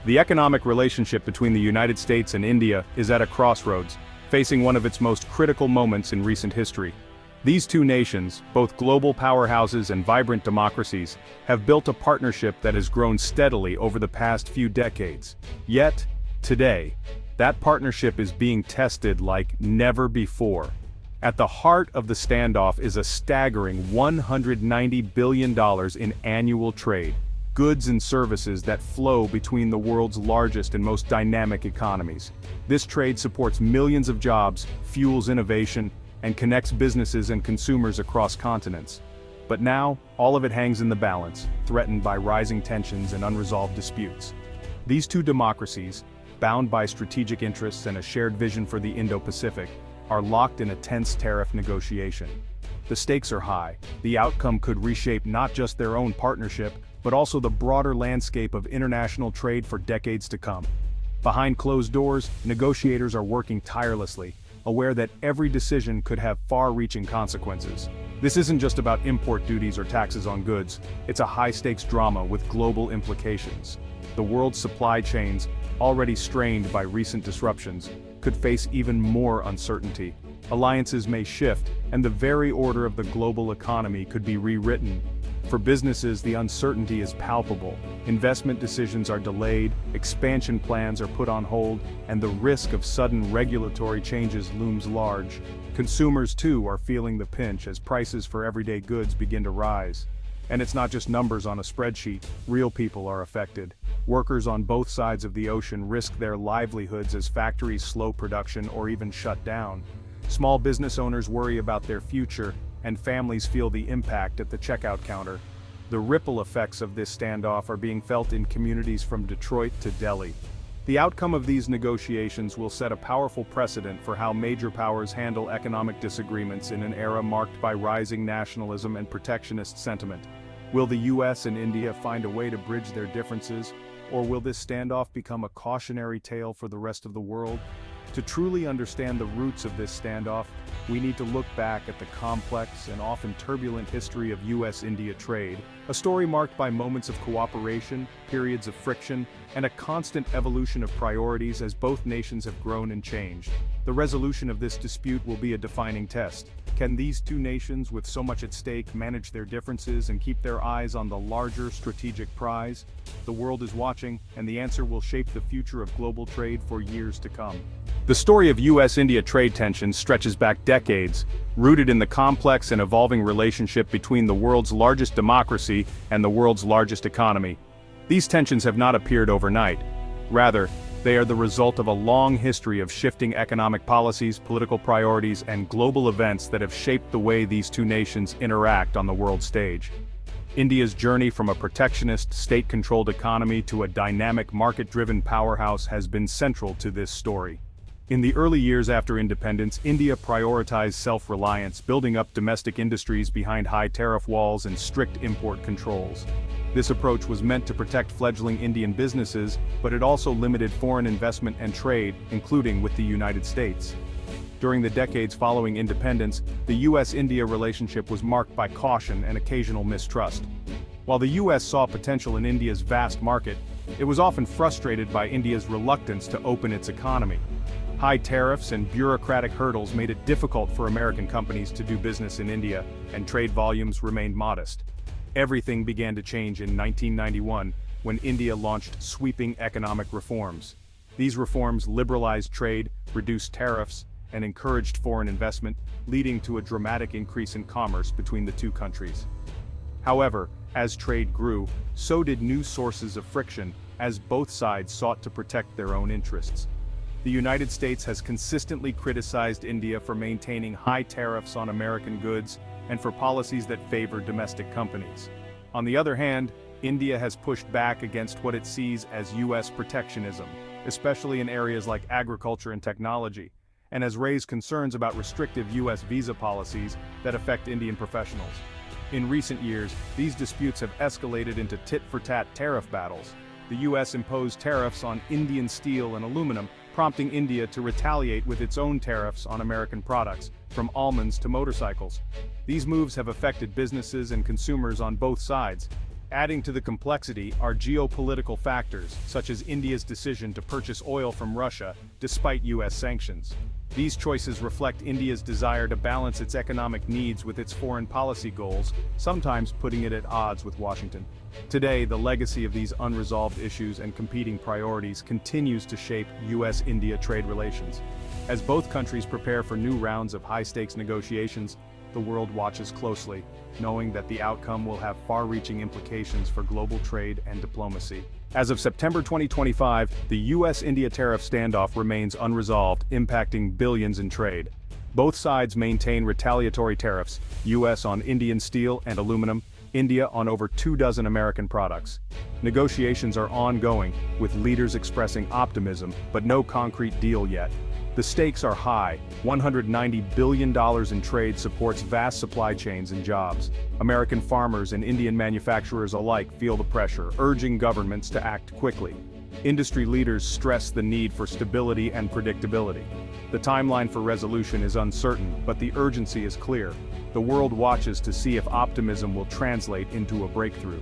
The economic relationship between the United States and India is at a crossroads, facing one of its most critical moments in recent history. These two nations, both global powerhouses and vibrant democracies, have built a partnership that has grown steadily over the past few decades. Yet, today, that partnership is being tested like never before. At the heart of the standoff is a staggering $190 billion in annual trade, goods and services that flow between the world's largest and most dynamic economies. This trade supports millions of jobs, fuels innovation, and connects businesses and consumers across continents. But now, all of it hangs in the balance, threatened by rising tensions and unresolved disputes. These two democracies, bound by strategic interests and a shared vision for the Indo-Pacific, are locked in a tense tariff negotiation. The stakes are high. The outcome could reshape not just their own partnership, but also the broader landscape of international trade for decades to come. Behind closed doors, negotiators are working tirelessly, aware that every decision could have far-reaching consequences. This isn't just about import duties or taxes on goods, it's a high-stakes drama with global implications. The world's supply chains, already strained by recent disruptions, could face even more uncertainty. Alliances may shift, and the very order of the global economy could be rewritten. For businesses, the uncertainty is palpable. Investment decisions are delayed, expansion plans are put on hold, and the risk of sudden regulatory changes looms large. Consumers, too, are feeling the pinch as prices for everyday goods begin to rise. And it's not just numbers on a spreadsheet, real people are affected. Workers on both sides of the ocean risk their livelihoods as factories slow production or even shut down. Small business owners worry about their future, and families feel the impact at the checkout counter. The ripple effects of this standoff are being felt in communities from Detroit to Delhi. The outcome of these negotiations will set a powerful precedent for how major powers handle economic disagreements in an era marked by rising nationalism and protectionist sentiment. Will the US and India find a way to bridge their differences, or will this standoff become a cautionary tale for the rest of the world? To truly understand the roots of this standoff, we need to look back at the complex and often turbulent history of US-India trade, a story marked by moments of cooperation, periods of friction, and a constant evolution of priorities as both nations have grown and changed. The resolution of this dispute will be a defining test. Can these two nations, with so much at stake, manage their differences and keep their eyes on the larger strategic prize? The world is watching, and the answer will shape the future of global trade for years to come. The story of US-India trade tensions stretches back decades, rooted in the complex and evolving relationship between the world's largest democracy and the world's largest economy. These tensions have not appeared overnight. Rather, they are the result of a long history of shifting economic policies, political priorities, and global events that have shaped the way these two nations interact on the world stage. India's journey from a protectionist, state-controlled economy to a dynamic, market-driven powerhouse has been central to this story. In the early years after independence, India prioritized self-reliance, building up domestic industries behind high tariff walls and strict import controls. This approach was meant to protect fledgling Indian businesses, but it also limited foreign investment and trade, including with the United States. During the decades following independence, the US-India relationship was marked by caution and occasional mistrust. While the US saw potential in India's vast market, it was often frustrated by India's reluctance to open its economy. High tariffs and bureaucratic hurdles made it difficult for American companies to do business in India, and trade volumes remained modest. Everything began to change in 1991, when India launched sweeping economic reforms. These reforms liberalized trade, reduced tariffs, and encouraged foreign investment, leading to a dramatic increase in commerce between the two countries. However, as trade grew, so did new sources of friction, as both sides sought to protect their own interests. The United States has consistently criticized India for maintaining high tariffs on American goods and for policies that favor domestic companies. On the other hand, India has pushed back against what it sees as US protectionism, especially in areas like agriculture and technology, and has raised concerns about restrictive US visa policies that affect Indian professionals. In recent years, these disputes have escalated into tit-for-tat tariff battles. The US imposed tariffs on Indian steel and aluminum, prompting India to retaliate with its own tariffs on American products, from almonds to motorcycles. These moves have affected businesses and consumers on both sides. Adding to the complexity are geopolitical factors, such as India's decision to purchase oil from Russia, despite US sanctions. These choices reflect India's desire to balance its economic needs with its foreign policy goals, sometimes putting it at odds with Washington. Today, the legacy of these unresolved issues and competing priorities continues to shape US-India trade relations. As both countries prepare for new rounds of high-stakes negotiations, the world watches closely, knowing that the outcome will have far-reaching implications for global trade and diplomacy. As of September 2025, the US-India tariff standoff remains unresolved, impacting billions in trade. Both sides maintain retaliatory tariffs, US on Indian steel and aluminum, India on over 24 American products. Negotiations are ongoing, with leaders expressing optimism, but no concrete deal yet. The stakes are high. $190 billion in trade supports vast supply chains and jobs. American farmers and Indian manufacturers alike feel the pressure, urging governments to act quickly. Industry leaders stress the need for stability and predictability. The timeline for resolution is uncertain, but the urgency is clear. The world watches to see if optimism will translate into a breakthrough.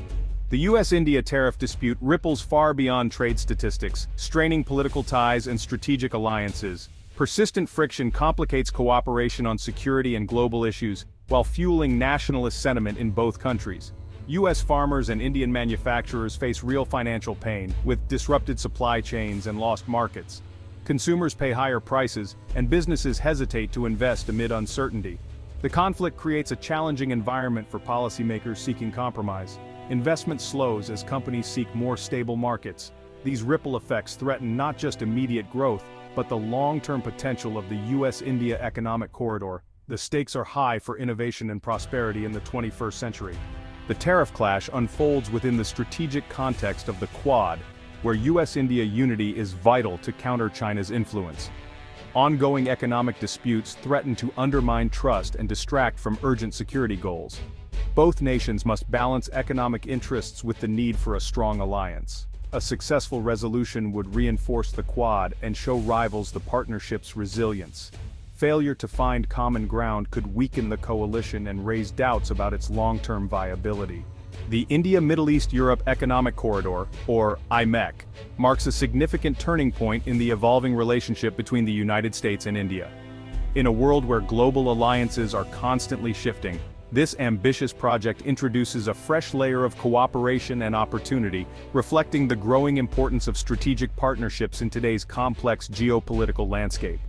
The US-India tariff dispute ripples far beyond trade statistics, straining political ties and strategic alliances. Persistent friction complicates cooperation on security and global issues, while fueling nationalist sentiment in both countries. US farmers and Indian manufacturers face real financial pain, with disrupted supply chains and lost markets. Consumers pay higher prices, and businesses hesitate to invest amid uncertainty. The conflict creates a challenging environment for policymakers seeking compromise. Investment slows as companies seek more stable markets. These ripple effects threaten not just immediate growth, but the long-term potential of the US-India economic corridor. The stakes are high for innovation and prosperity in the 21st century. The tariff clash unfolds within the strategic context of the Quad, where US-India unity is vital to counter China's influence. Ongoing economic disputes threaten to undermine trust and distract from urgent security goals. Both nations must balance economic interests with the need for a strong alliance. A successful resolution would reinforce the Quad and show rivals the partnership's resilience. Failure to find common ground could weaken the coalition and raise doubts about its long-term viability. The India-Middle East-Europe Economic Corridor, or IMEC, marks a significant turning point in the evolving relationship between the United States and India. In a world where global alliances are constantly shifting, this ambitious project introduces a fresh layer of cooperation and opportunity, reflecting the growing importance of strategic partnerships in today's complex geopolitical landscape.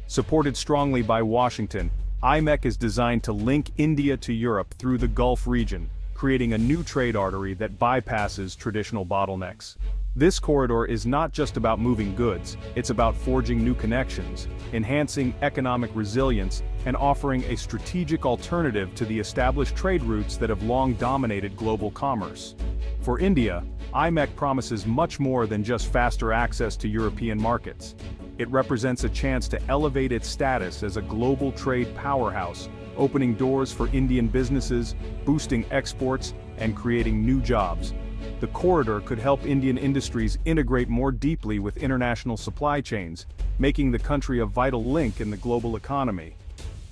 Supported strongly by Washington, IMEC is designed to link India to Europe through the Gulf region, creating a new trade artery that bypasses traditional bottlenecks. This corridor is not just about moving goods, it's about forging new connections, enhancing economic resilience, and offering a strategic alternative to the established trade routes that have long dominated global commerce. For India, IMEC promises much more than just faster access to European markets. It represents a chance to elevate its status as a global trade powerhouse, opening doors for Indian businesses, boosting exports, and creating new jobs. The corridor could help Indian industries integrate more deeply with international supply chains, making the country a vital link in the global economy.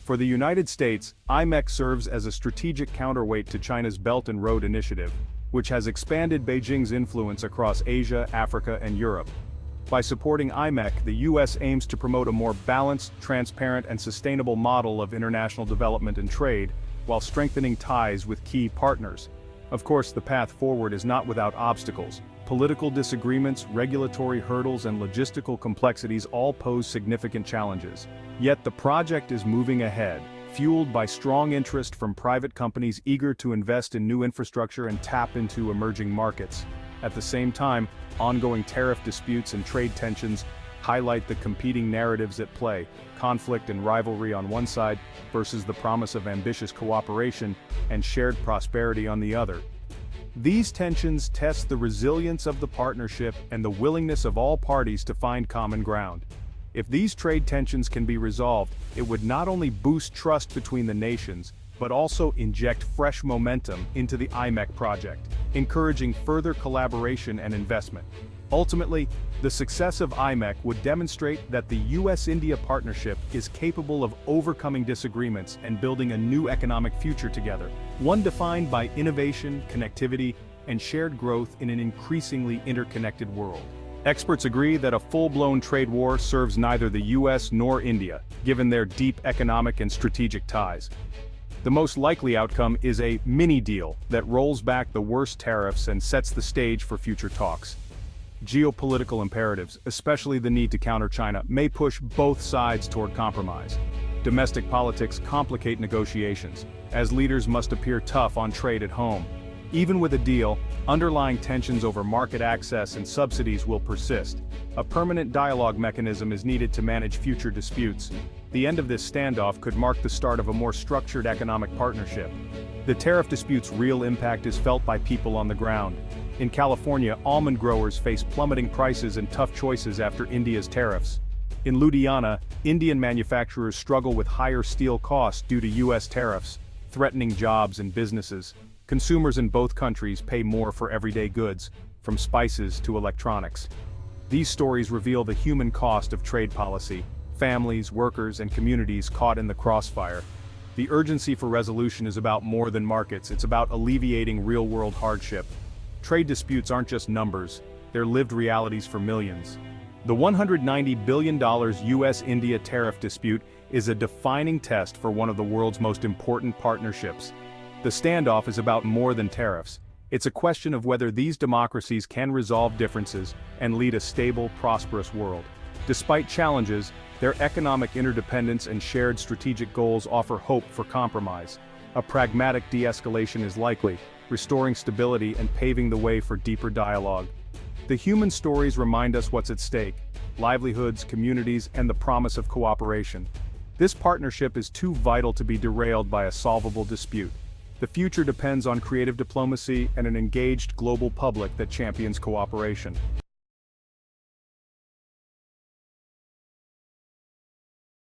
For the United States, IMEC serves as a strategic counterweight to China's Belt and Road Initiative, which has expanded Beijing's influence across Asia, Africa, and Europe. By supporting IMEC, the U.S. aims to promote a more balanced, transparent, and sustainable model of international development and trade, while strengthening ties with key partners. Of course, the path forward is not without obstacles. Political disagreements, regulatory hurdles, and logistical complexities all pose significant challenges. Yet the project is moving ahead, fueled by strong interest from private companies eager to invest in new infrastructure and tap into emerging markets. At the same time, ongoing tariff disputes and trade tensions highlight the competing narratives at play, conflict and rivalry on one side versus the promise of ambitious cooperation and shared prosperity on the other. These tensions test the resilience of the partnership and the willingness of all parties to find common ground. If these trade tensions can be resolved, it would not only boost trust between the nations, but also inject fresh momentum into the IMEC project, encouraging further collaboration and investment. Ultimately, the success of IMEC would demonstrate that the US-India partnership is capable of overcoming disagreements and building a new economic future together, one defined by innovation, connectivity, and shared growth in an increasingly interconnected world. Experts agree that a full-blown trade war serves neither the US nor India, given their deep economic and strategic ties. The most likely outcome is a mini-deal that rolls back the worst tariffs and sets the stage for future talks. Geopolitical imperatives, especially the need to counter China, may push both sides toward compromise. Domestic politics complicate negotiations, as leaders must appear tough on trade at home. Even with a deal, underlying tensions over market access and subsidies will persist. A permanent dialogue mechanism is needed to manage future disputes. The end of this standoff could mark the start of a more structured economic partnership. The tariff dispute's real impact is felt by people on the ground. In California, almond growers face plummeting prices and tough choices after India's tariffs. In Ludhiana, Indian manufacturers struggle with higher steel costs due to US tariffs, threatening jobs and businesses. Consumers in both countries pay more for everyday goods, from spices to electronics. These stories reveal the human cost of trade policy, families, workers, and communities caught in the crossfire. The urgency for resolution is about more than markets, it's about alleviating real-world hardship. Trade disputes aren't just numbers, they're lived realities for millions. The $190 billion US-India tariff dispute is a defining test for one of the world's most important partnerships. The standoff is about more than tariffs. It's a question of whether these democracies can resolve differences and lead a stable, prosperous world. Despite challenges, their economic interdependence and shared strategic goals offer hope for compromise. A pragmatic de-escalation is likely, restoring stability and paving the way for deeper dialogue. The human stories remind us what's at stake: livelihoods, communities, and the promise of cooperation. This partnership is too vital to be derailed by a solvable dispute. The future depends on creative diplomacy and an engaged global public that champions cooperation.